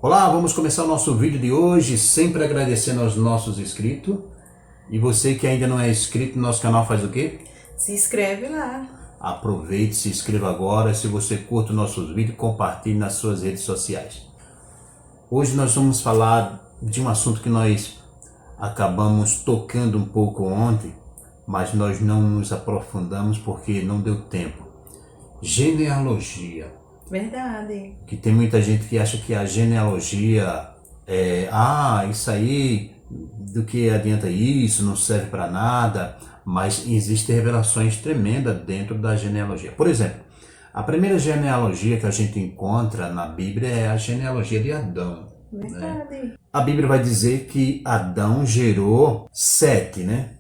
Olá, vamos começar o nosso vídeo de hoje, sempre agradecendo aos nossos inscritos. E você que ainda não é inscrito no nosso canal, faz o quê? Se inscreve lá. Aproveite, se inscreva agora. Se você curte os nossos vídeos, compartilhe nas suas redes sociais. Hoje nós vamos falar de um assunto que nós acabamos tocando um pouco ontem, mas nós não nos aprofundamos porque não deu tempo. Genealogia. Verdade. Que tem muita gente que acha que a genealogia isso aí, do que adianta isso, não serve para nada, mas existem revelações tremendas dentro da genealogia. Por exemplo, a primeira genealogia que a gente encontra na Bíblia é a genealogia de Adão. Verdade. Né? A Bíblia vai dizer que Adão gerou Sete, né?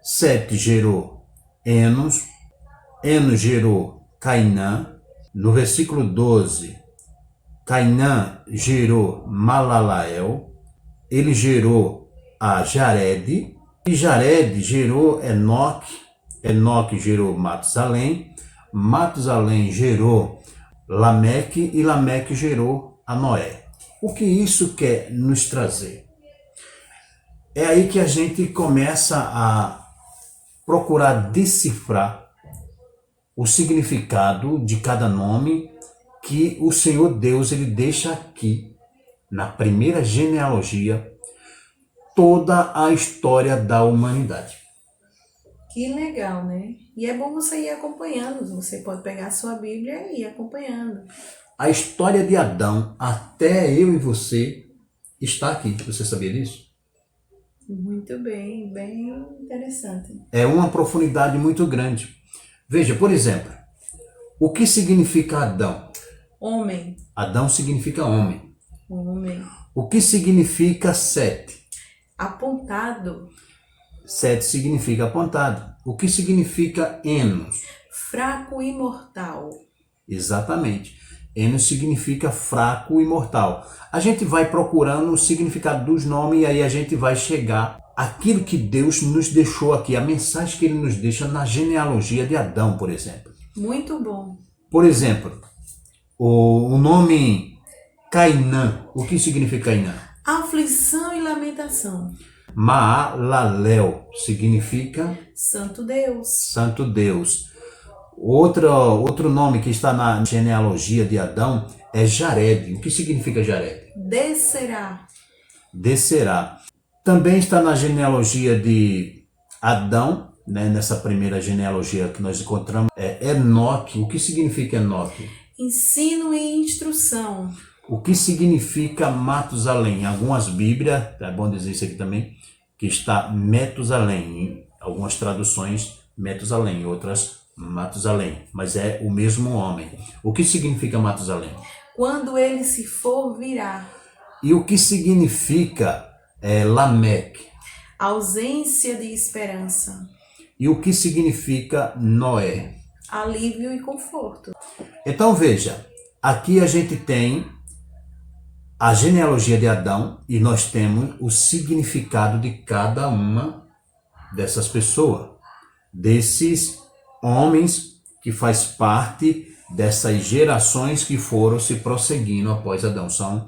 Sete gerou Enos, Enos gerou Cainã. No versículo 12, Cainã gerou Malalael, ele gerou a Jared, e Jared gerou Enoque, Enoque gerou Matusalém, Matusalém gerou Lameque e Lameque gerou a Noé. O que isso quer nos trazer? É aí que a gente começa a procurar decifrar o significado de cada nome que o Senhor Deus ele deixa aqui, na primeira genealogia, toda a história da humanidade. Que legal, né? E é bom você ir acompanhando. Você pode pegar a sua Bíblia e ir acompanhando. A história de Adão, até eu e você, está aqui. Você sabia disso? Muito bem, bem interessante. É uma profundidade muito grande. Veja, por exemplo, o que significa Adão? Homem. Adão significa homem. Homem. O que significa Sete? Apontado. Sete significa apontado. O que significa Enos? Fraco e mortal. Exatamente. Enos significa fraco e mortal. A gente vai procurando o significado dos nomes e aí a gente vai chegar àquilo que Deus nos deixou aqui, a mensagem que ele nos deixa na genealogia de Adão, por exemplo. Muito bom. Por exemplo, o nome Cainã. O que significa Cainã? Aflição e lamentação. Maalalel significa Santo Deus. Santo Deus. Outro nome que está na genealogia de Adão é Jared. O que significa Jared? Descerá. Descerá. Também está na genealogia de Adão, né, nessa primeira genealogia que nós encontramos, é Enoque. O que significa Enoque? Ensino e instrução. O que significa Matusalém? Em algumas Bíblias, é bom dizer isso aqui também, que está Metusalém. Em algumas traduções, Metusalém, em outras Matusalém. Mas é o mesmo homem. O que significa Matusalém? Quando ele se for, virá. E o que significa Lameque? Ausência de esperança. E o que significa Noé? Alívio e conforto. Então veja, aqui a gente tem a genealogia de Adão e nós temos o significado de cada uma dessas pessoas, desses homens que faz parte dessas gerações que foram se prosseguindo após Adão. São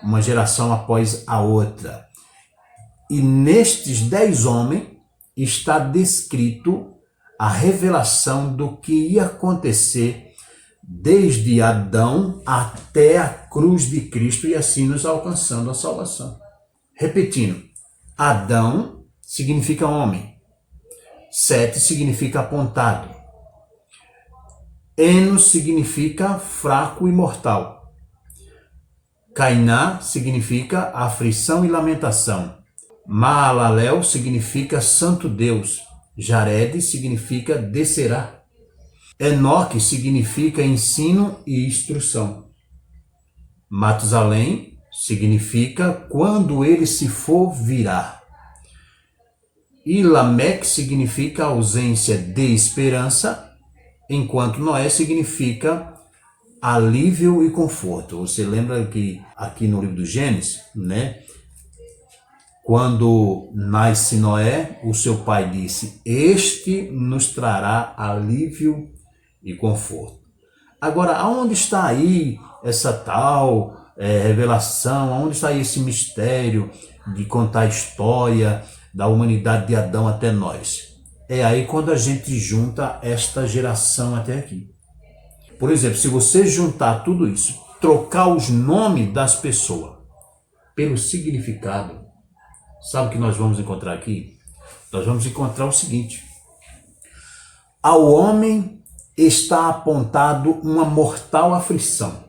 uma geração após a outra. E nestes 10 homens está descrito a revelação do que ia acontecer desde Adão até a cruz de Cristo e assim nos alcançando a salvação. Repetindo, Adão significa homem, Sete significa apontado, Enos significa fraco e mortal, Cainã significa aflição e lamentação, Maalalel significa santo Deus, Jared significa descerá, Enoque significa ensino e instrução. Matusalém significa quando ele se for, virá. E Lameque significa ausência de esperança, enquanto Noé significa alívio e conforto. Você lembra que aqui no livro do Gênesis, né? Quando nasce Noé, o seu pai disse: "Este nos trará alívio e conforto." Agora, aonde está aí essa tal revelação, onde está esse mistério de contar a história da humanidade de Adão até nós? É aí quando a gente junta esta geração até aqui. Por exemplo, se você juntar tudo isso, trocar os nomes das pessoas pelo significado, sabe o que nós vamos encontrar aqui? Nós vamos encontrar o seguinte: ao homem está apontado uma mortal aflição,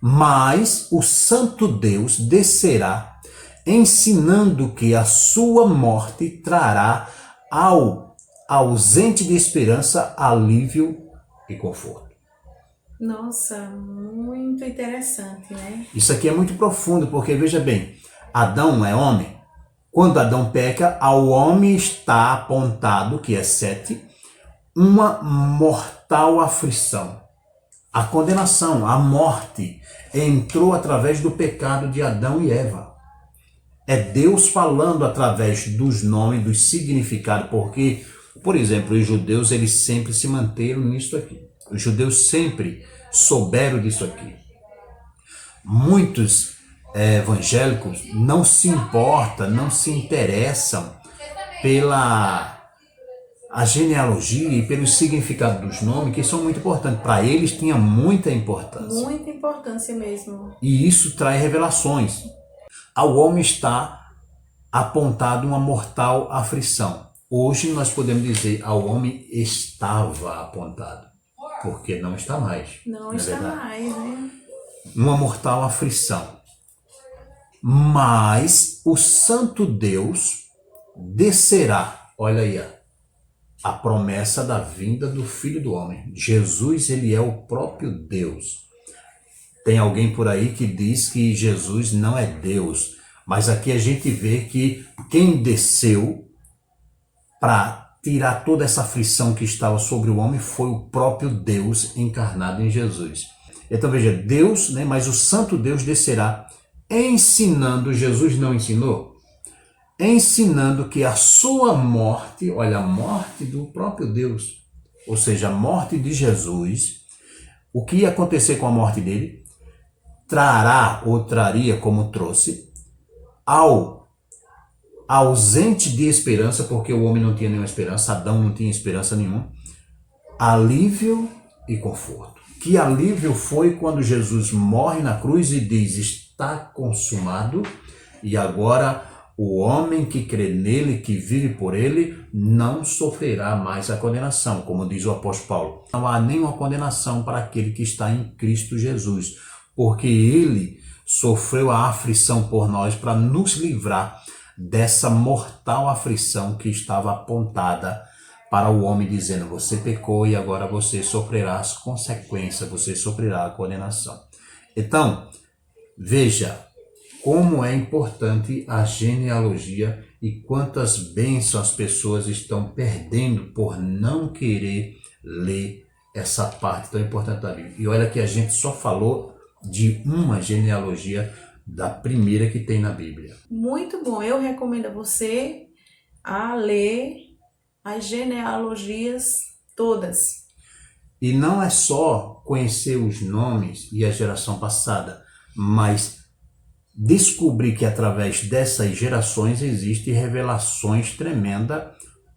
mas o santo Deus descerá, ensinando que a sua morte trará ao ausente de esperança alívio e conforto. Nossa, muito interessante, né? Isso aqui é muito profundo, porque veja bem, Adão é homem. Quando Adão peca, ao homem está apontado, que é 7, uma mortal aflição. A condenação, a morte, entrou através do pecado de Adão e Eva. É Deus falando através dos nomes, dos significados, porque, por exemplo, os judeus, eles sempre se manteram nisso aqui. Os judeus sempre souberam disso aqui. Muitos evangélicos não se importam, não se interessam pela a genealogia e pelo significado dos nomes, que são muito importantes. Para eles tinha muita importância. Muita importância mesmo. E isso traz revelações. Ao homem está apontado uma mortal aflição. Hoje nós podemos dizer, ao homem estava apontado, porque não está mais. Não é está verdade? mais, né? Uma mortal aflição. Mas o santo Deus descerá. Olha aí, a promessa da vinda do Filho do Homem. Jesus, ele é o próprio Deus. Tem alguém por aí que diz que Jesus não é Deus, mas aqui a gente vê que quem desceu para tirar toda essa aflição que estava sobre o homem foi o próprio Deus encarnado em Jesus. Então veja, Deus, né, mas o santo Deus descerá ensinando, Jesus não ensinou? Ensinando que a sua morte, olha, a morte do próprio Deus, ou seja, a morte de Jesus, o que ia acontecer com a morte dele, trará ou traria, como trouxe, ao ausente de esperança, porque o homem não tinha nenhuma esperança, Adão não tinha esperança nenhuma, alívio e conforto. Que alívio foi quando Jesus morre na cruz e diz, está consumado, e agora o homem que crê nele, que vive por ele, não sofrerá mais a condenação, como diz o apóstolo Paulo. Não há nenhuma condenação para aquele que está em Cristo Jesus, porque ele sofreu a aflição por nós para nos livrar dessa mortal aflição que estava apontada para o homem, dizendo, você pecou e agora você sofrerá as consequências, você sofrerá a condenação. Então, veja como é importante a genealogia e quantas bênçãos as pessoas estão perdendo por não querer ler essa parte tão importante da Bíblia. E olha que a gente só falou de uma genealogia da primeira que tem na Bíblia. Muito bom. Eu recomendo a você a ler as genealogias todas. E não é só conhecer os nomes e a geração passada, mas descobrir que através dessas gerações existem revelações tremendas,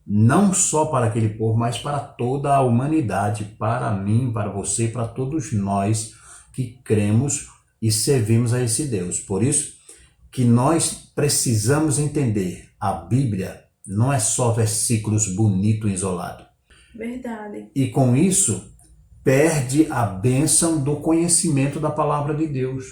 não só para aquele povo, mas para toda a humanidade, para mim, para você, para todos nós que cremos e servimos a esse Deus. Por isso que nós precisamos entender, a Bíblia não é só versículos bonitos isolados. Verdade. E com isso, perde a bênção do conhecimento da palavra de Deus.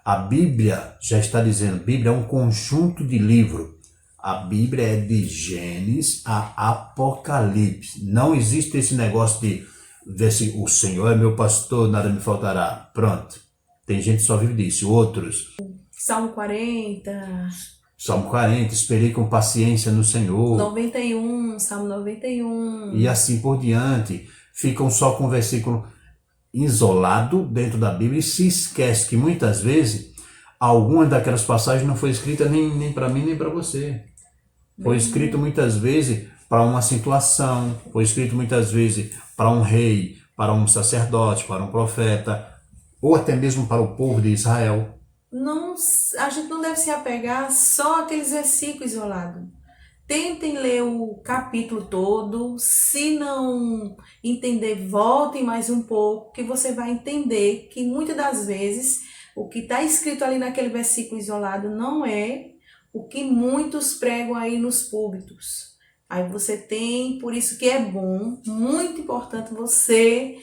A Bíblia, já está dizendo, Bíblia é um conjunto de livros. A Bíblia é de Gênesis a Apocalipse. Não existe esse negócio de ver se o Senhor é meu pastor, nada me faltará. Pronto. Tem gente que só vive disso. Outros. Salmo 40. Salmo 40, esperei com paciência no Senhor. 91, Salmo 91. E assim por diante. Ficam só com o versículo isolado dentro da Bíblia e se esquece que muitas vezes algumas daquelas passagens não foi escrita nem para mim nem para você. Foi escrito muitas vezes para uma situação, foi escrito muitas vezes para um rei, para um sacerdote, para um profeta. ou até mesmo para o povo de Israel. Não, a gente não deve se apegar só àqueles versículos isolados. Tentem ler o capítulo todo. Se não entender, voltem mais um pouco, que você vai entender que muitas das vezes o que está escrito ali naquele versículo isolado não é o que muitos pregam aí nos púlpitos. Aí você tem, por isso que é bom, muito importante você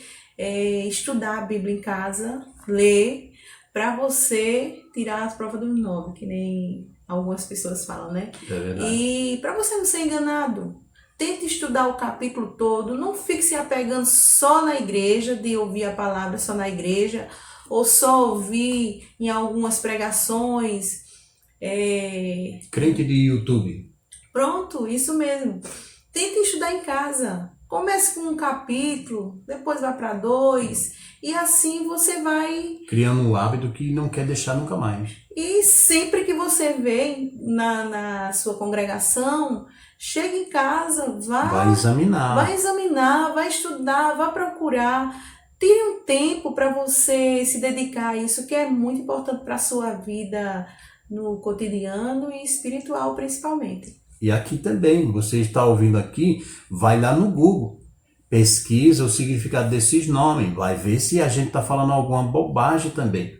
estudar a Bíblia em casa, ler, para você tirar as provas dos 9, que nem algumas pessoas falam, né? É verdade. E para você não ser enganado, tente estudar o capítulo todo, não fique se apegando só na igreja, de ouvir a palavra só na igreja, ou só ouvir em algumas pregações. Crente de YouTube. Pronto, isso mesmo. Tente estudar em casa. Comece com um capítulo, depois vá para 2, e assim você vai. Criando um hábito que não quer deixar nunca mais. E sempre que você vem na sua congregação, chega em casa, Vai examinar. vai examinar, vai estudar, vai procurar. Tire um tempo para você se dedicar a isso, que é muito importante para a sua vida no cotidiano e espiritual principalmente. E aqui também, você está ouvindo aqui, vai lá no Google, pesquisa o significado desses nomes, vai ver se a gente está falando alguma bobagem também.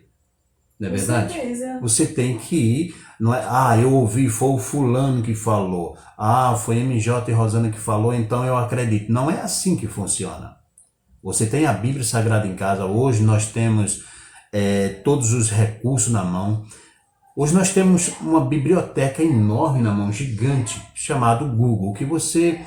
Não é Com verdade? certeza. Você tem que ir, não é, eu ouvi, foi o fulano que falou, foi MJ e Rosana que falou, então eu acredito. Não é assim que funciona. Você tem a Bíblia Sagrada em casa, hoje nós temos todos os recursos na mão. Hoje nós temos uma biblioteca enorme na mão, gigante, chamado Google, que você,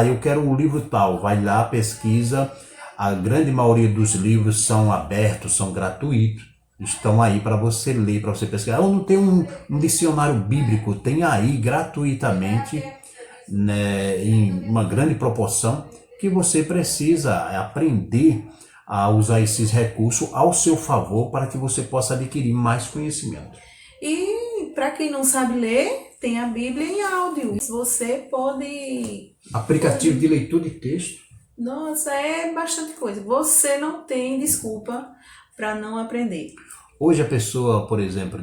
eu quero o livro tal, vai lá, pesquisa, a grande maioria dos livros são abertos, são gratuitos, estão aí para você ler, para você pesquisar. Eu não tenho um dicionário bíblico, tem aí gratuitamente, né, em uma grande proporção, que você precisa aprender a usar esses recursos ao seu favor para que você possa adquirir mais conhecimento. E para quem não sabe ler, tem a Bíblia em áudio. Você pode. Aplicativo de leitura de texto. Nossa, é bastante coisa. Você não tem desculpa para não aprender. Hoje a pessoa, por exemplo,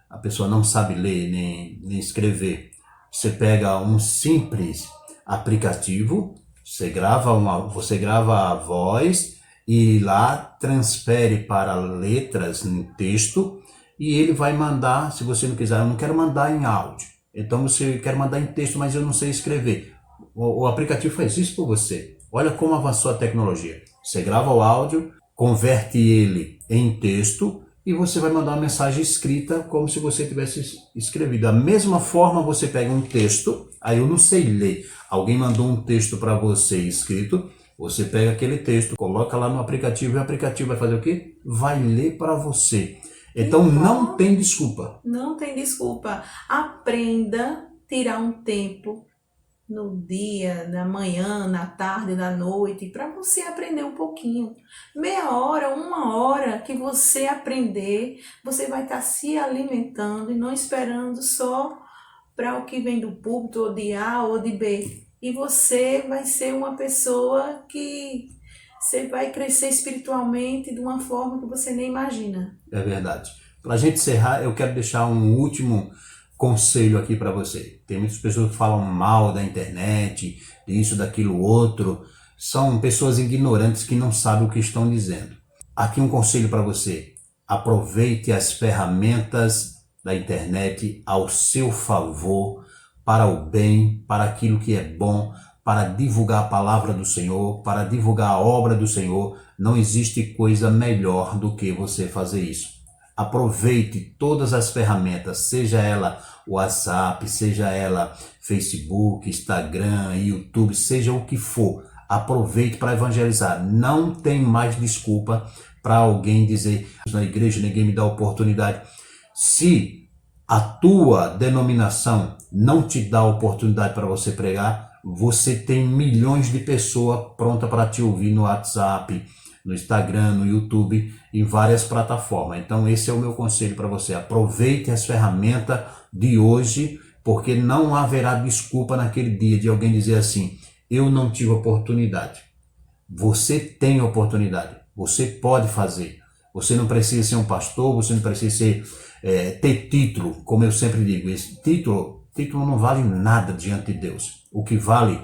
a pessoa não sabe ler nem escrever. Você pega um simples aplicativo, você grava a voz e lá transfere para letras em texto. E ele vai mandar, se você não quiser, eu não quero mandar em áudio. Então você quer mandar em texto, mas eu não sei escrever. O aplicativo faz isso por você. Olha como avançou a tecnologia. Você grava o áudio, converte ele em texto e você vai mandar uma mensagem escrita como se você tivesse escrevido. Da mesma forma, você pega um texto, aí eu não sei ler. Alguém mandou um texto para você escrito, você pega aquele texto, coloca lá no aplicativo e o aplicativo vai fazer o quê? Vai ler para você. Então não tem desculpa. Não tem desculpa. Aprenda a tirar um tempo no dia, na manhã, na tarde, na noite, para você aprender um pouquinho. Meia hora, 1 hora que você aprender, você vai estar se alimentando e não esperando só para o que vem do púlpito, ou de A ou de B. E você vai ser uma pessoa que você vai crescer espiritualmente de uma forma que você nem imagina. É verdade. Para a gente encerrar, eu quero deixar um último conselho aqui para você. Tem muitas pessoas que falam mal da internet, disso, daquilo, outro. São pessoas ignorantes que não sabem o que estão dizendo. Aqui um conselho para você. Aproveite as ferramentas da internet ao seu favor, para o bem, para aquilo que é bom, para divulgar a palavra do Senhor, para divulgar a obra do Senhor. Não existe coisa melhor do que você fazer isso. Aproveite todas as ferramentas, seja ela WhatsApp, seja ela Facebook, Instagram, YouTube, seja o que for. Aproveite para evangelizar. Não tem mais desculpa para alguém dizer na igreja ninguém me dá oportunidade. Se a tua denominação não te dá oportunidade para você pregar, você tem milhões de pessoas prontas para te ouvir no WhatsApp, no Instagram, no YouTube, em várias plataformas. Então esse é o meu conselho para você. Aproveite as ferramentas de hoje, porque não haverá desculpa naquele dia de alguém dizer assim, eu não tive oportunidade. Você tem oportunidade, você pode fazer. Você não precisa ser um pastor, você não precisa ter título, como eu sempre digo. Esse título não vale nada diante de Deus. O que vale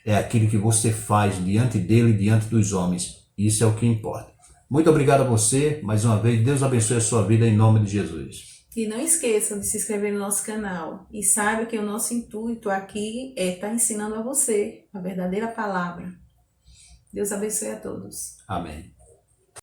é aquilo que você faz diante dele e diante dos homens. Isso é o que importa. Muito obrigado a você, mais uma vez. Deus abençoe a sua vida em nome de Jesus. E não esqueçam de se inscrever no nosso canal. E saiba que o nosso intuito aqui é estar ensinando a você a verdadeira palavra. Deus abençoe a todos. Amém.